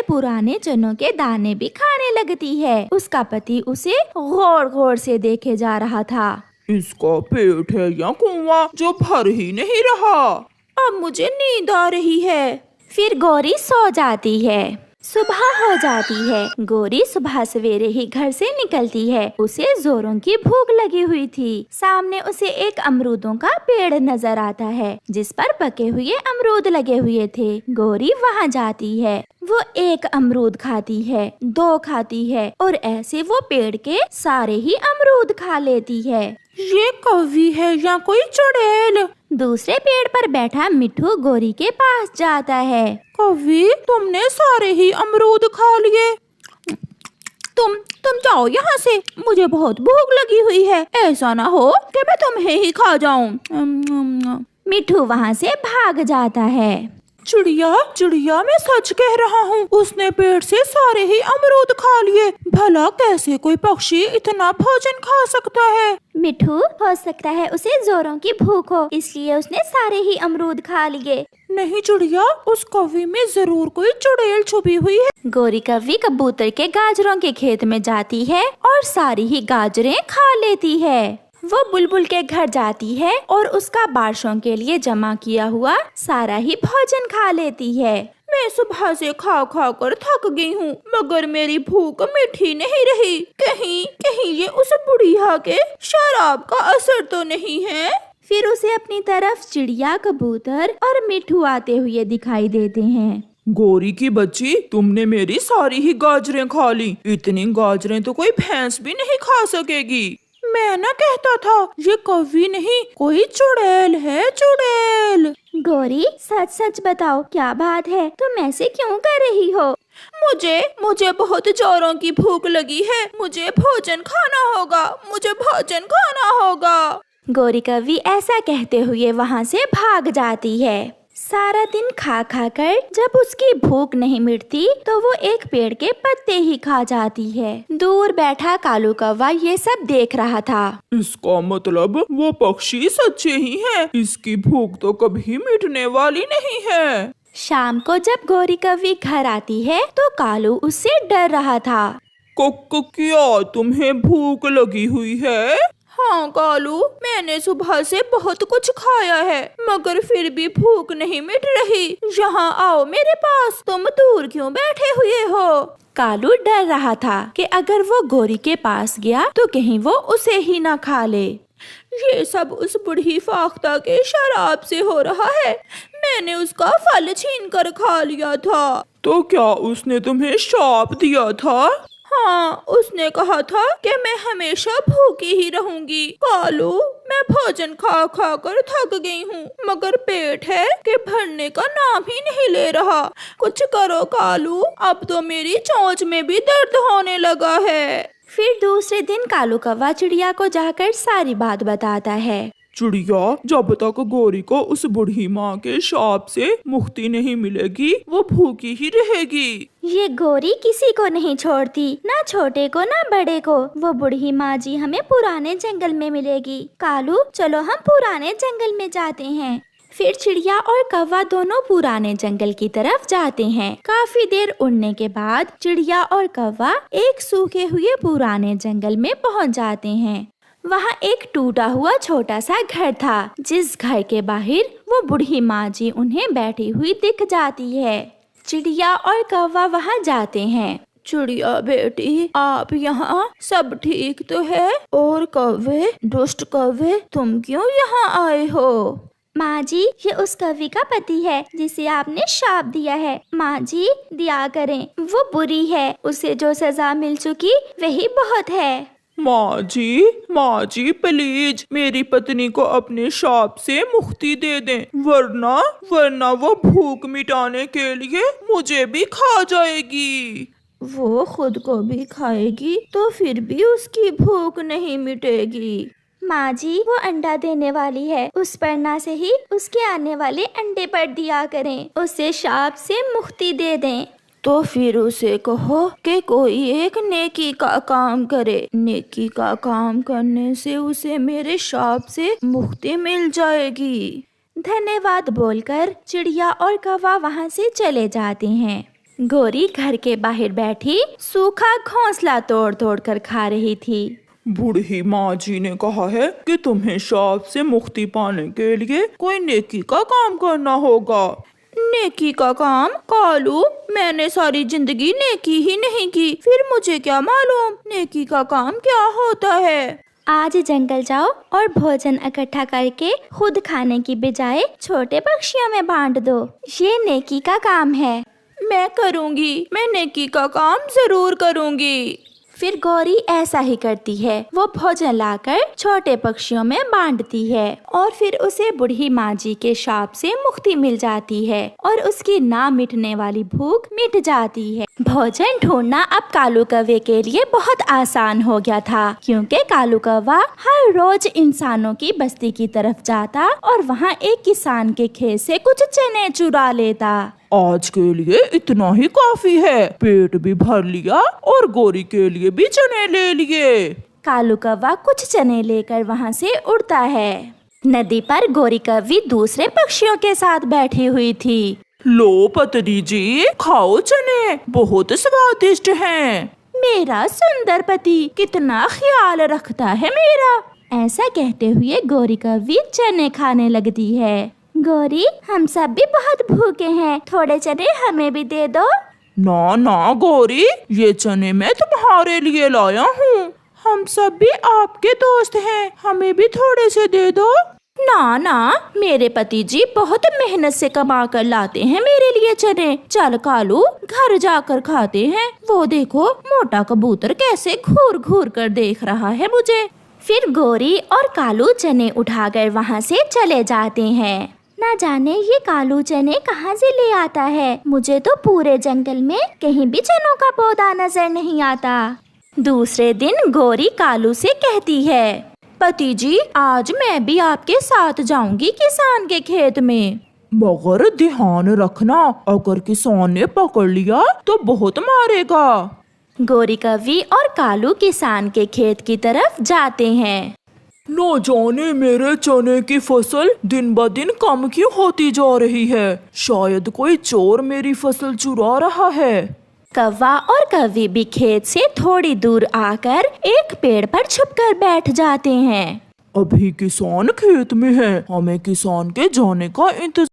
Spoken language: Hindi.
पुराने चनों के दाने भी खाने लगती है। उसका पति उसे गौर गौर से देखे जा रहा था। इसका पेट है या कुआं जो भर ही नहीं रहा। अब मुझे नींद आ रही है। फिर गौरी सो जाती है। सुबह हो जाती है। गौरी सुबह सवेरे ही घर से निकलती है। उसे जोरों की भूख लगी हुई थी। सामने उसे एक अमरूदों का पेड़ नजर आता है जिस पर पके हुए अमरूद लगे हुए थे। गौरी वहाँ जाती है। वो एक अमरूद खाती है, 2 खाती है और ऐसे वो पेड़ के सारे ही अमरूद खा लेती है। ये कौवी है या कोई चुड़ैल? दूसरे पेड़ पर बैठा मिट्ठू गौरी के पास जाता है। कौवी, तुमने सारे ही अमरूद खा लिए। तुम जाओ यहाँ से, मुझे बहुत भूख लगी हुई है। ऐसा ना हो कि मैं तुम्हें ही खा जाऊं। मिट्ठू वहाँ से भाग जाता है। चिड़िया मैं सच कह रहा हूँ, उसने पेड़ से सारे ही अमरूद खा लिए। भला कैसे कोई पक्षी इतना भोजन खा सकता है? मिट्ठू, हो सकता है उसे जोरों की भूख हो, इसलिए उसने सारे ही अमरूद खा लिए। नहीं चिड़िया, उस कौवी में जरूर कोई चुड़ैल छुपी हुई है। गौरी कौवी कबूतर के गाजरों के खेत में जाती है और सारी ही गाजरें खा लेती है। वो बुलबुल के घर जाती है और उसका बारिशों के लिए जमा किया हुआ सारा ही भोजन खा लेती है। मैं सुबह से खा खा कर थक गई हूँ, मगर मेरी भूख मीठी नहीं रही। कहीं ये उस बुढ़िया के शराब का असर तो नहीं है? फिर उसे अपनी तरफ चिड़िया, कबूतर और मिट्ठू आते हुए दिखाई देते हैं। गौरी की बच्ची, तुमने मेरी सारी ही गाजरें खा ली। इतनी गाजरें तो कोई भैंस भी नहीं खा सकेगी। मैं ना कहता था, ये कौवी नहीं कोई चुड़ैल है, चुड़ैल। गौरी, सच सच बताओ, क्या बात है? तुम ऐसे क्यों कर रही हो? मुझे बहुत जोरों की भूख लगी है। मुझे भोजन खाना होगा, मुझे भोजन खाना होगा। गौरी कौवी ऐसा कहते हुए वहाँ से भाग जाती है। सारा दिन खा खा कर जब उसकी भूख नहीं मिटती तो वो एक पेड़ के पत्ते ही खा जाती है। दूर बैठा कालू कौवा ये सब देख रहा था। इसका मतलब वो पक्षी सच्चे ही है। इसकी भूख तो कभी मिटने वाली नहीं है। शाम को जब गौरी कौवी घर आती है तो कालू उससे डर रहा था। क्या तुम्हें भूख लगी हुई है? हाँ कालू, मैंने सुबह से बहुत कुछ खाया है, मगर फिर भी भूख नहीं मिट रही। यहाँ आओ मेरे पास। तुम दूर क्यों बैठे हुए हो? कालू डर रहा था कि अगर वो गौरी के पास गया तो कहीं वो उसे ही ना खा ले। ये सब उस बुढ़ी फाख्ता के शराब से हो रहा है। मैंने उसका फल छीन कर खा लिया था। तो क्या उसने तुम्हें श्राप दिया था? हाँ, उसने कहा था कि मैं हमेशा भूखी ही रहूंगी। कालू, मैं भोजन खा खा कर थक गई हूँ, मगर पेट है कि भरने का नाम ही नहीं ले रहा। कुछ करो कालू, अब तो मेरी चोंच में भी दर्द होने लगा है। फिर दूसरे दिन कालू कौवा चिड़िया को जाकर सारी बात बताता है। चिड़िया, जब तक गौरी को उस बूढ़ी माँ के शाप से मुक्ति नहीं मिलेगी, वो भूखी ही रहेगी। ये गौरी किसी को नहीं छोड़ती, ना छोटे को ना बड़े को। वो बूढ़ी माँ जी हमें पुराने जंगल में मिलेगी। कालू, चलो हम पुराने जंगल में जाते हैं। फिर चिड़िया और कौवा दोनों पुराने जंगल की तरफ जाते हैं। काफी देर उड़ने के बाद चिड़िया और कौवा एक सूखे हुए पुराने जंगल में पहुँच जाते हैं। वहाँ एक टूटा हुआ छोटा सा घर था, जिस घर के बाहर वो बूढ़ी माँ जी उन्हें बैठी हुई दिख जाती है। चिड़िया और कौवा वहाँ जाते हैं। चिड़िया बेटी, आप यहाँ, सब ठीक तो है? और कौवे, दुष्ट कौवे, तुम क्यों यहाँ आए हो? माँ जी, ये उस कौवे का पति है जिसे आपने शाप दिया है। माँ जी, दया करें, वो बुरी है, उसे जो सजा मिल चुकी वही बहुत है। माँ जी प्लीज मेरी पत्नी को अपने शाप से मुक्ति दे दें, वरना वो भूख मिटाने के लिए मुझे भी खा जाएगी। वो खुद को भी खाएगी तो फिर भी उसकी भूख नहीं मिटेगी। माँ जी, वो अंडा देने वाली है, उस परना से ही उसके आने वाले अंडे पर दिया करें, उसे शाप से मुक्ति दे दें। तो फिर उसे कहो कि कोई एक नेकी का काम करे। नेकी का काम करने से उसे मेरे शाप से मुक्ति मिल जाएगी। धन्यवाद बोलकर चिड़िया और कौवा वहाँ से चले जाते हैं। गोरी घर के बाहर बैठी सूखा घोंसला तोड़ तोड़ कर खा रही थी। बूढ़ी माँ जी ने कहा है कि तुम्हें श्राप से मुक्ति पाने के लिए कोई नेकी का काम करना होगा। नेकी का काम? कालू, मैंने सारी जिंदगी नेकी ही नहीं की, फिर मुझे क्या मालूम नेकी का काम क्या होता है। आज जंगल जाओ और भोजन इकट्ठा करके खुद खाने की बजाय छोटे पक्षियों में बांट दो। ये नेकी का काम है। मैं करूँगी, मैं नेकी का काम जरूर करूँगी। फिर गौरी ऐसा ही करती है। वो भोजन लाकर छोटे पक्षियों में बांटती है और फिर उसे बूढ़ी माँ जी के शाप से मुक्ति मिल जाती है और उसकी ना मिटने वाली भूख मिट जाती है। भोजन ढूंढना अब कालू कौवे के लिए बहुत आसान हो गया था, क्योंकि कालू कौवा हर रोज इंसानों की बस्ती की तरफ जाता और वहाँ एक किसान के खेत से कुछ चने चुरा लेता। आज के लिए इतना ही काफी है, पेट भी भर लिया और गोरी के लिए भी चने ले लिए। कालू कौवा कुछ चने लेकर वहाँ से उड़ता है। नदी पर गोरी कौवी दूसरे पक्षियों के साथ बैठी हुई थी। लो पतरी जी, खाओ चने, बहुत स्वादिष्ट हैं। मेरा सुंदर पति कितना ख्याल रखता है मेरा। ऐसा कहते हुए गोरी कौवी चने खाने लगती है। गोरी, हम सब भी बहुत भूखे हैं, थोड़े चने हमें भी दे दो। ना ना गोरी, ये चने मैं तुम्हारे लिए लाया हूँ। हम सब भी आपके दोस्त हैं, हमें भी थोड़े से दे दो। ना ना, मेरे पति जी बहुत मेहनत से कमा कर लाते हैं मेरे लिए चने। चल कालू, घर जाकर खाते हैं। वो देखो, मोटा कबूतर कैसे घूर घूर कर देख रहा है मुझे। फिर गोरी और कालू चने उठाकर वहाँ से चले जाते हैं। ना जाने ये कालू चने कहाँ से ले आता है। मुझे तो पूरे जंगल में कहीं भी चनों का पौधा नजर नहीं आता। दूसरे दिन गोरी कालू से कहती है, पति जी, आज मैं भी आपके साथ जाऊंगी किसान के खेत में। मगर ध्यान रखना, अगर किसान ने पकड़ लिया तो बहुत मारेगा। गोरी कौवी और कालू किसान के खेत की तरफ जाते हैं। न जाने मेरे चने की फसल दिन ब दिन कम क्यों होती जा रही है। शायद कोई चोर मेरी फसल चुरा रहा है। कौवा और कौवी भी खेत से थोड़ी दूर आकर एक पेड़ पर छुपकर बैठ जाते हैं। अभी किसान खेत में है, हमें किसान के जाने का इंतजार